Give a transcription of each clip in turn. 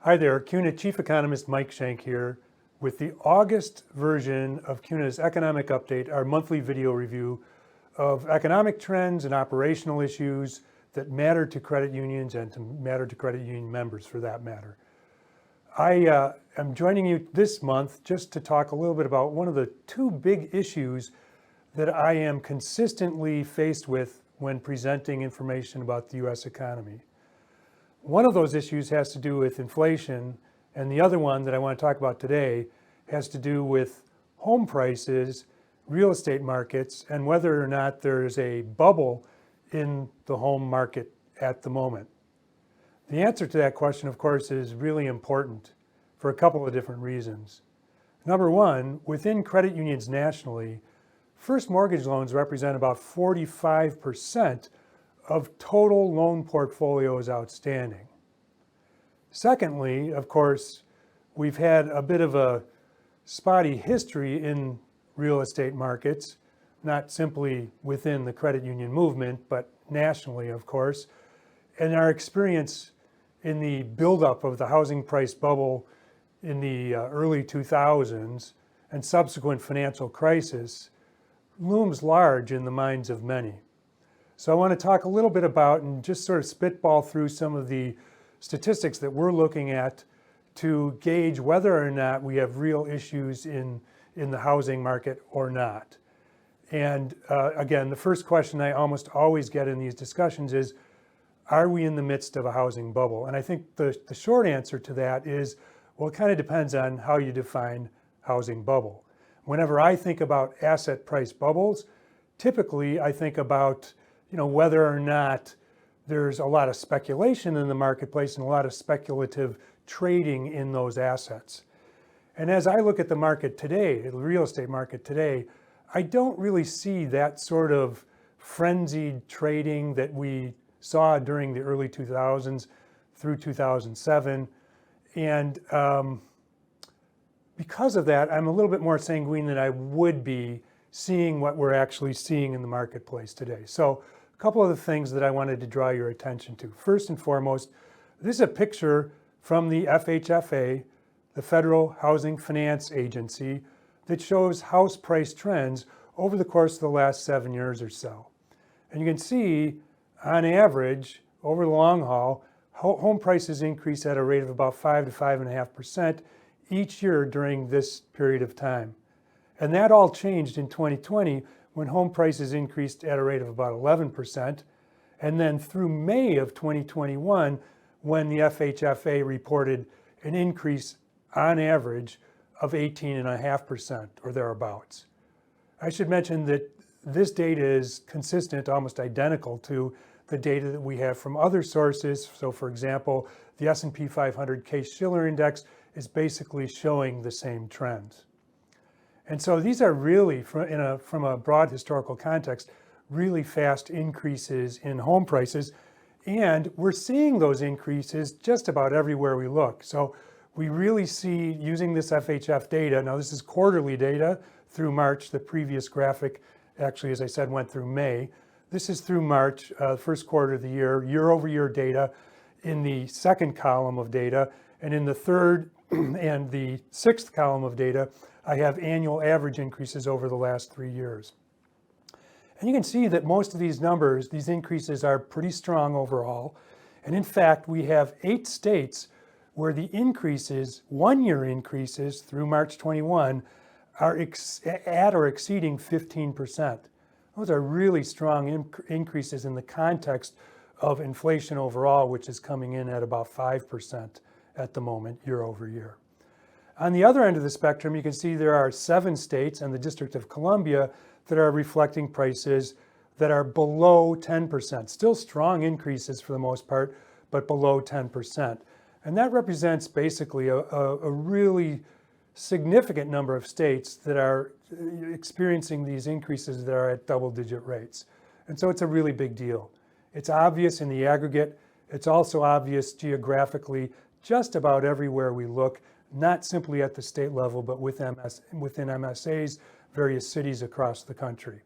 Hi there, CUNA Chief Economist Mike Schenk here with the August version of CUNA's Economic Update, our monthly video review of economic trends and operational issues that matter to credit unions and to matter to credit union members for that matter. I am joining you this month just to talk a little bit about one of the two big issues that I am consistently faced with when presenting information about the US economy. One of those issues has to do with inflation, and the other one that I want to talk about today has to do with home prices, real estate markets, and whether or not there's a bubble in the home market at the moment. The answer to that question, of course, is really important for a couple of different reasons. Number one, within credit unions nationally, first mortgage loans represent about 45% of total loan portfolios outstanding. Secondly, of course, we've had a bit of a spotty history in real estate markets, not simply within the credit union movement, but nationally, of course. And our experience in the buildup of the housing price bubble in the early 2000s and subsequent financial crisis looms large in the minds of many. So I want to talk a little bit about and just sort of spitball through some of the statistics that we're looking at to gauge whether or not we have real issues in the housing market or not. And again, the first question I almost always get in these discussions is, are we in the midst of a housing bubble? And I think the short answer to that is, well, it kind of depends on how you define housing bubble. Whenever I think about asset price bubbles, typically I think about whether or not there's a lot of speculation in the marketplace and a lot of speculative trading in those assets. And as I look at the market today, the real estate market today, I don't really see that sort of frenzied trading that we saw during the early 2000s through 2007. And because of that, I'm a little bit more sanguine than I would be seeing what we're actually seeing in the marketplace today. So a couple of the things that I wanted to draw your attention to. First and foremost, this is a picture from the FHFA, the Federal Housing Finance Agency, that shows house price trends over the course of the last 7 years or so. And you can see, on average, over the long haul, home prices increase at a rate of about 5 to 5.5% each year during this period of time. And that all changed in 2020 when home prices increased at a rate of about 11%. And then through May of 2021, when the FHFA reported an increase on average of 18.5% or thereabouts. I should mention that this data is consistent, almost identical to the data that we have from other sources. So for example, the S&P 500 Case-Shiller Index is basically showing the same trends. And so these are really, from a broad historical context, really fast increases in home prices. And we're seeing those increases just about everywhere we look. So we really see, using this FHF data, now this is quarterly data through March, the previous graphic actually, as I said, went through May. This is through March, first quarter of the year-over-year data in the second column of data, and in the third and the sixth column of data, I have annual average increases over the last 3 years. And you can see that most of these numbers, these increases are pretty strong overall. And in fact, we have 8 states where the increases, 1-year increases through March 21, are at or exceeding 15%. Those are really strong increases in the context of inflation overall, which is coming in at about 5% at the moment, year over year. On the other end of the spectrum, you can see there are 7 states and the District of Columbia that are reflecting prices that are below 10%. Still strong increases for the most part, but below 10%. And that represents basically a really significant number of states that are experiencing these increases that are at double-digit rates. And so it's a really big deal. It's obvious in the aggregate. It's also obvious geographically just about everywhere we look, not simply at the state level, but within MSAs, various cities across the country.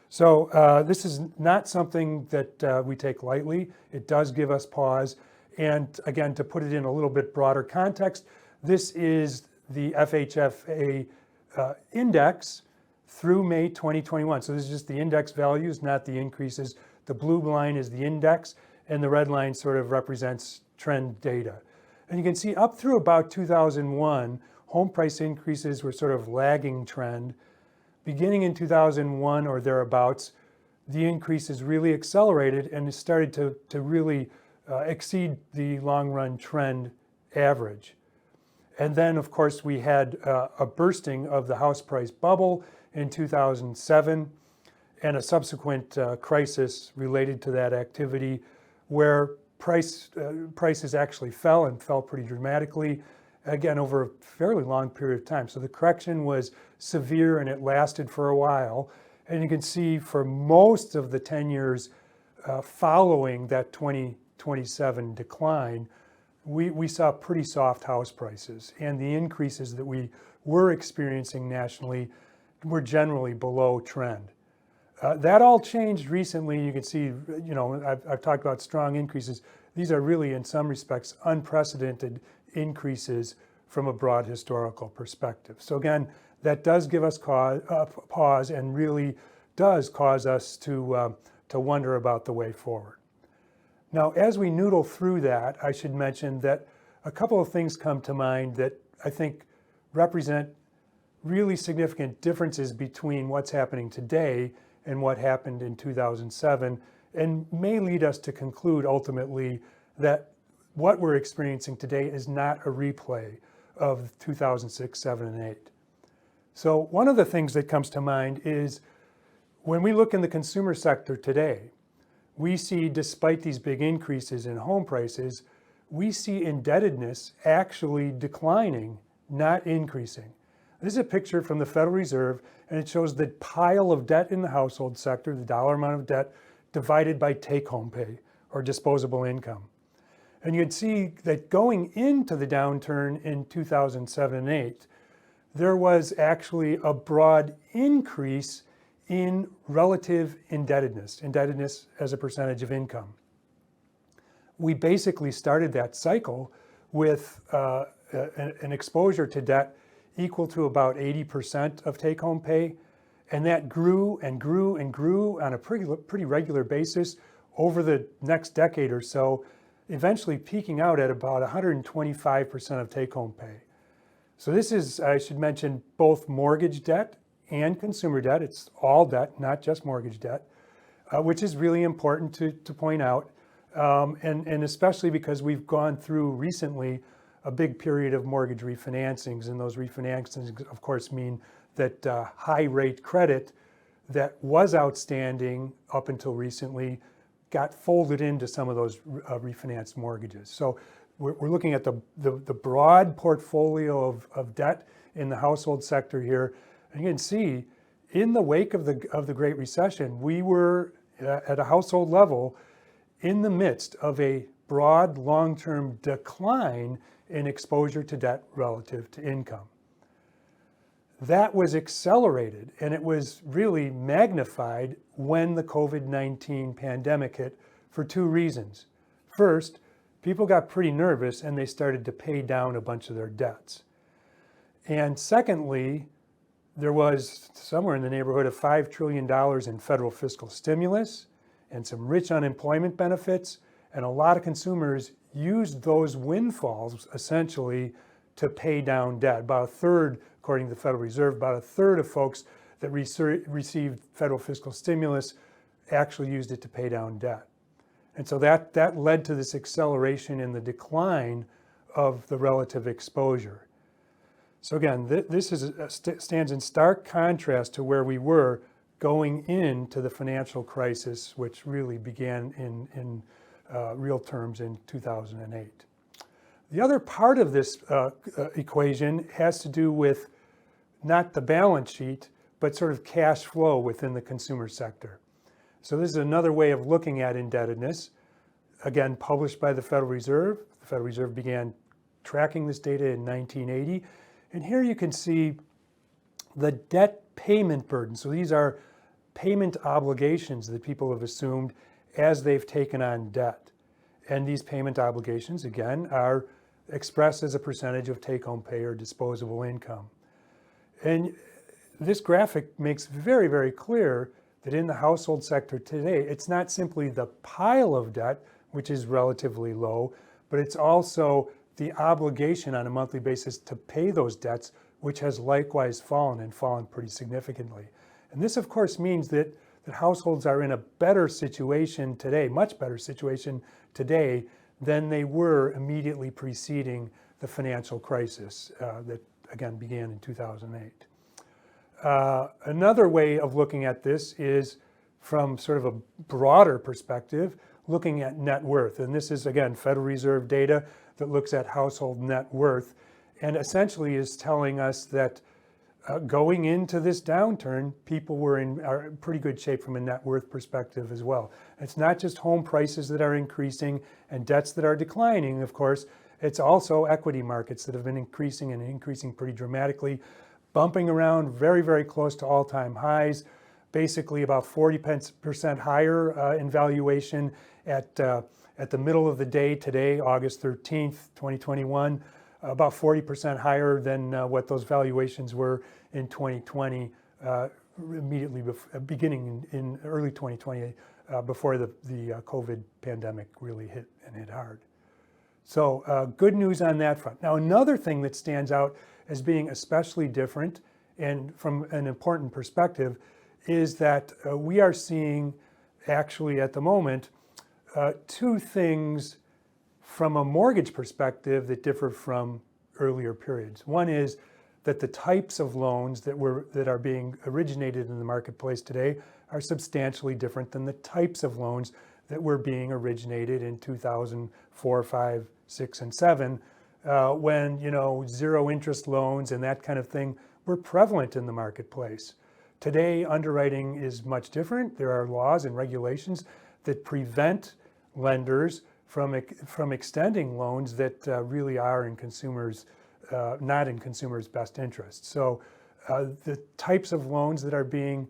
So this is not something that we take lightly. It does give us pause. And again, to put it in a little bit broader context, this is the FHFA index through May 2021. So this is just the index values, not the increases. The blue line is the index, and the red line sort of represents trend data. And you can see up through about 2001, home price increases were sort of lagging trend. Beginning in 2001 or thereabouts, the increases really accelerated and it started to really exceed the long-run trend average. And then, of course, we had a bursting of the house price bubble in 2007 and a subsequent crisis related to that activity where prices actually fell and fell pretty dramatically, again, over a fairly long period of time. So the correction was severe and it lasted for a while. And you can see for most of the 10 years following that 2027 decline, we saw pretty soft house prices, and the increases that we were experiencing nationally were generally below trend. That all changed recently. You can see, I've talked about strong increases. These are really, in some respects, unprecedented increases from a broad historical perspective. So again, that does give us pause and really does cause us to wonder about the way forward. Now, as we noodle through that, I should mention that a couple of things come to mind that I think represent really significant differences between what's happening today and what happened in 2007, and may lead us to conclude ultimately that what we're experiencing today is not a replay of 2006, 7, and 8. So one of the things that comes to mind is when we look in the consumer sector today, we see, despite these big increases in home prices, we see indebtedness actually declining, not increasing. This is a picture from the Federal Reserve, and it shows the pile of debt in the household sector, the dollar amount of debt, divided by take-home pay or disposable income. And you can see that going into the downturn in 2007 and 8, there was actually a broad increase in relative indebtedness as a percentage of income. We basically started that cycle with an exposure to debt equal to about 80% of take-home pay, and that grew and grew and grew on a pretty regular basis over the next decade or so, eventually peaking out at about 125% of take-home pay. So this is, I should mention, both mortgage debt and consumer debt. It's all debt, not just mortgage debt, which is really important to point out, and especially because we've gone through recently a big period of mortgage refinancings, and those refinancings, of course, mean that high rate credit that was outstanding up until recently got folded into some of those refinanced mortgages. So we're looking at the broad portfolio of debt in the household sector here. And you can see in the wake of the Great Recession, we were at a household level in the midst of a broad long-term decline in exposure to debt relative to income. That was accelerated, and it was really magnified when the COVID-19 pandemic hit for two reasons. First, people got pretty nervous and they started to pay down a bunch of their debts. And secondly, there was somewhere in the neighborhood of $5 trillion in federal fiscal stimulus and some rich unemployment benefits, and a lot of consumers used those windfalls essentially to pay down debt. About a third, according to the Federal Reserve, about a third of folks that received federal fiscal stimulus actually used it to pay down debt. And so that led to this acceleration in the decline of the relative exposure. So again, this stands in stark contrast to where we were going into the financial crisis, which really began in real terms in 2008. The other part of this equation has to do with not the balance sheet, but sort of cash flow within the consumer sector. So this is another way of looking at indebtedness, again, published by the Federal Reserve. The Federal Reserve began tracking this data in 1980. And here you can see the debt payment burden. So these are payment obligations that people have assumed as they've taken on debt. And these payment obligations, again, are expressed as a percentage of take-home pay or disposable income. And this graphic makes very, very clear that in the household sector today, it's not simply the pile of debt, which is relatively low, but it's also the obligation on a monthly basis to pay those debts, which has likewise fallen and fallen pretty significantly. And this, of course, means that households are in a better situation today, much better situation today than they were immediately preceding the financial crisis that, again, began in 2008. Another way of looking at this is from sort of a broader perspective, looking at net worth. And this is, again, Federal Reserve data that looks at household net worth and essentially is telling us that going into this downturn, people are in pretty good shape from a net worth perspective as well. It's not just home prices that are increasing and debts that are declining, of course. It's also equity markets that have been increasing and increasing pretty dramatically, bumping around very, very close to all-time highs, basically about 40% higher in valuation at the middle of the day today, August 13th, 2021, about 40% higher than what those valuations were in 2020, immediately beginning in early 2020, before the COVID pandemic really hit and hit hard. So good news on that front. Now, another thing that stands out as being especially different and from an important perspective is that we are seeing actually at the moment two things from a mortgage perspective that differ from earlier periods. One is that the types of loans that are being originated in the marketplace today are substantially different than the types of loans that were being originated in 2004, 5, 6, and 7, when zero interest loans and that kind of thing were prevalent in the marketplace. Today, underwriting is much different. There are laws and regulations that prevent lenders from extending loans that really are in consumers, not in consumers' best interest. So the types of loans that are being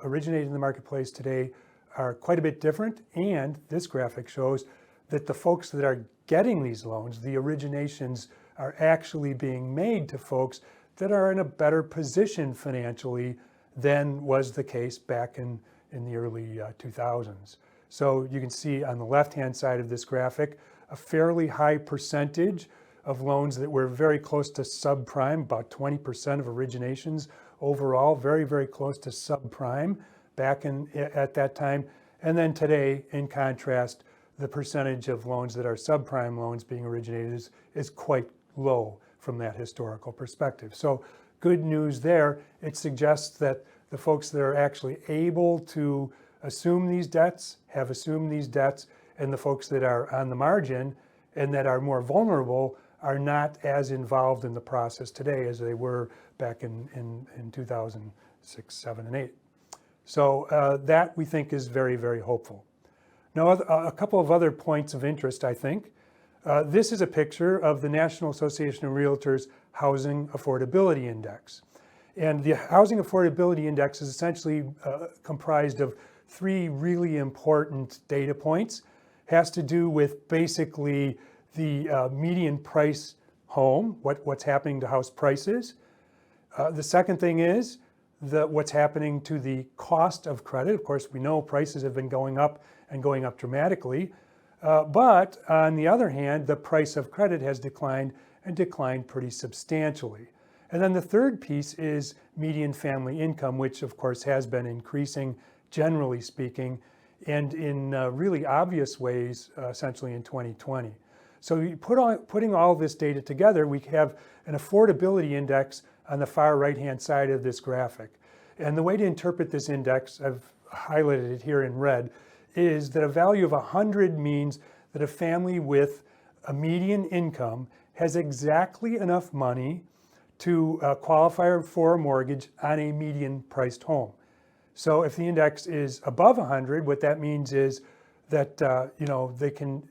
originated in the marketplace today are quite a bit different. And this graphic shows that the folks that are getting these loans, the originations, are actually being made to folks that are in a better position financially than was the case back in the early 2000s. So you can see on the left-hand side of this graphic, a fairly high percentage of loans that were very close to subprime, about 20% of originations overall, very, very close to subprime back at that time. And then today, in contrast, the percentage of loans that are subprime loans being originated is quite low from that historical perspective. So good news there. It suggests that the folks that are actually able to assume these debts have assumed these debts, and the folks that are on the margin and that are more vulnerable are not as involved in the process today as they were back in 2006, 7, and 8. So that we think is very, very hopeful. Now, a couple of other points of interest, I think. This is a picture of the National Association of Realtors Housing Affordability Index. And the Housing Affordability Index is essentially comprised of three really important data points. It has to do with basically the median price home, what's happening to house prices. The second thing is what's happening to the cost of credit. Of course, we know prices have been going up and going up dramatically. But on the other hand, the price of credit has declined and declined pretty substantially. And then the third piece is median family income, which of course has been increasing, generally speaking, and in really obvious ways, essentially in 2020. So putting all this data together, we have an affordability index on the far right-hand side of this graphic. And the way to interpret this index, I've highlighted it here in red, is that a value of 100 means that a family with a median income has exactly enough money to qualify for a mortgage on a median priced home. So if the index is above 100, what that means is that they can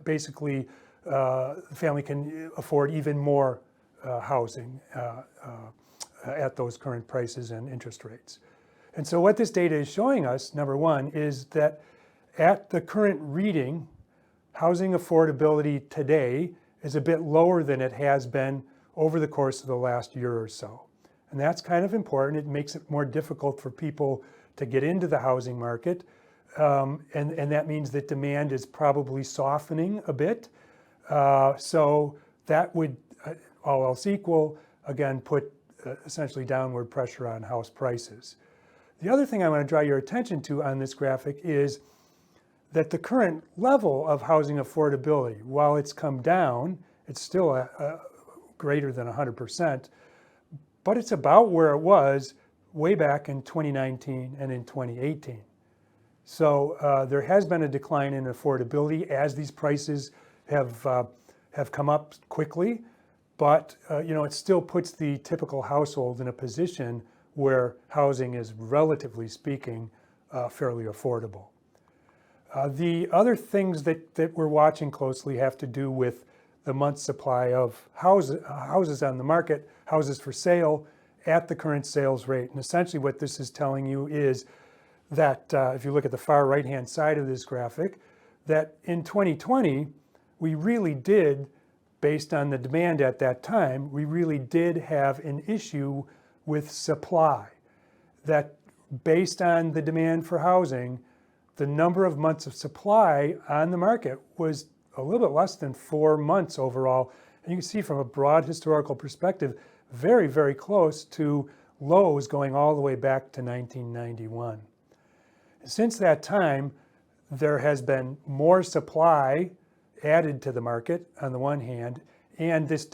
basically, the family can afford even more housing at those current prices and interest rates. And so what this data is showing us, number one, is that at the current reading housing affordability today is a bit lower than it has been over the course of the last year or so. And that's kind of important. It makes it more difficult for people to get into the housing market. And that means that demand is probably softening a bit. So that would, all else equal, again, put essentially downward pressure on house prices. The other thing I want to draw your attention to on this graphic is that the current level of housing affordability, while it's come down, it's still greater than 100%, but it's about where it was way back in 2019 and in 2018. So there has been a decline in affordability as these prices have come up quickly, but it still puts the typical household in a position where housing is, relatively speaking, fairly affordable. The other things that we're watching closely have to do with the month's supply of houses on the market, houses for sale at the current sales rate. And essentially what this is telling you is that if you look at the far right-hand side of this graphic, that in 2020, we really did, based on the demand at that time, we really did have an issue with supply. That based on the demand for housing, the number of months of supply on the market was a little bit less than 4 months overall. And you can see from a broad historical perspective, very, very close to lows going all the way back to 1991. Since that time, there has been more supply added to the market on the one hand, and this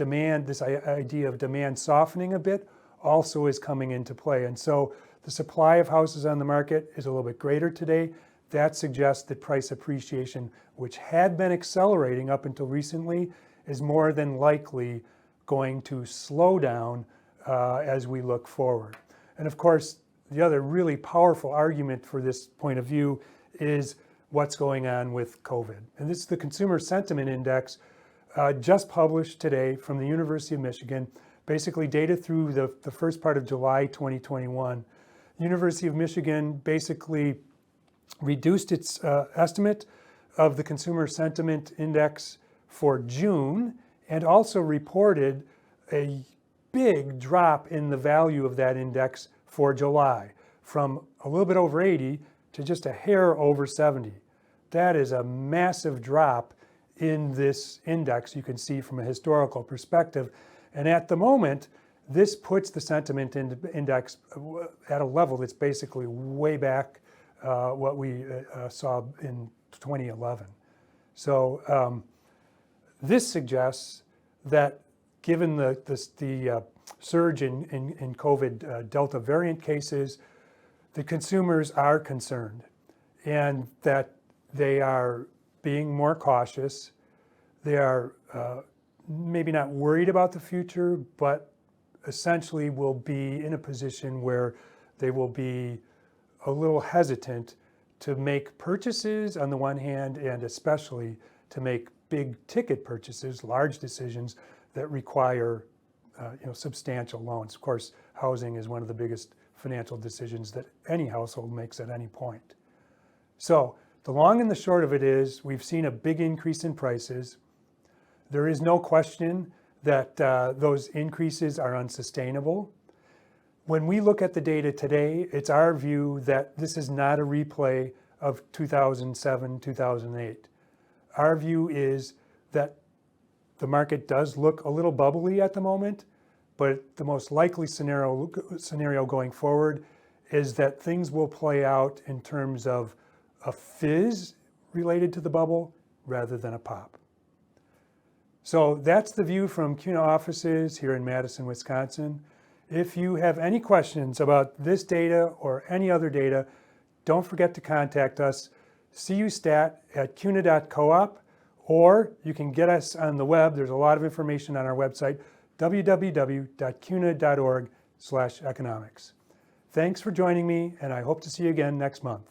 idea of demand softening a bit also is coming into play. And so the supply of houses on the market is a little bit greater today. That suggests that price appreciation, which had been accelerating up until recently, is more than likely going to slow down as we look forward. And of course, the other really powerful argument for this point of view is what's going on with COVID. And this is the Consumer Sentiment Index, just published today from the University of Michigan, basically data through the first part of July 2021. The University of Michigan basically reduced its estimate of the Consumer Sentiment Index for June, and also reported a big drop in the value of that index for July, from a little bit over 80 to just a hair over 70. That is a massive drop in this index, you can see from a historical perspective. And at the moment, this puts the sentiment index at a level that's basically way back what we saw in 2011. So this suggests that given the surge in COVID Delta variant cases, the consumers are concerned, and that they are being more cautious. They are maybe not worried about the future, but essentially will be in a position where they will be a little hesitant to make purchases on the one hand, and especially to make big ticket purchases, large decisions that require substantial loans. Of course, housing is one of the biggest financial decisions that any household makes at any point. So the long and the short of it is, we've seen a big increase in prices. There is no question that those increases are unsustainable. When we look at the data today, it's our view that this is not a replay of 2007, 2008. Our view is that the market does look a little bubbly at the moment, but the most likely scenario going forward is that things will play out in terms of a fizz related to the bubble rather than a pop. So that's the view from CUNA offices here in Madison, Wisconsin. If you have any questions about this data or any other data, don't forget to contact us, custat@cuna.coop, or you can get us on the web. There's a lot of information on our website, www.cuna.org/economics. Thanks for joining me, and I hope to see you again next month.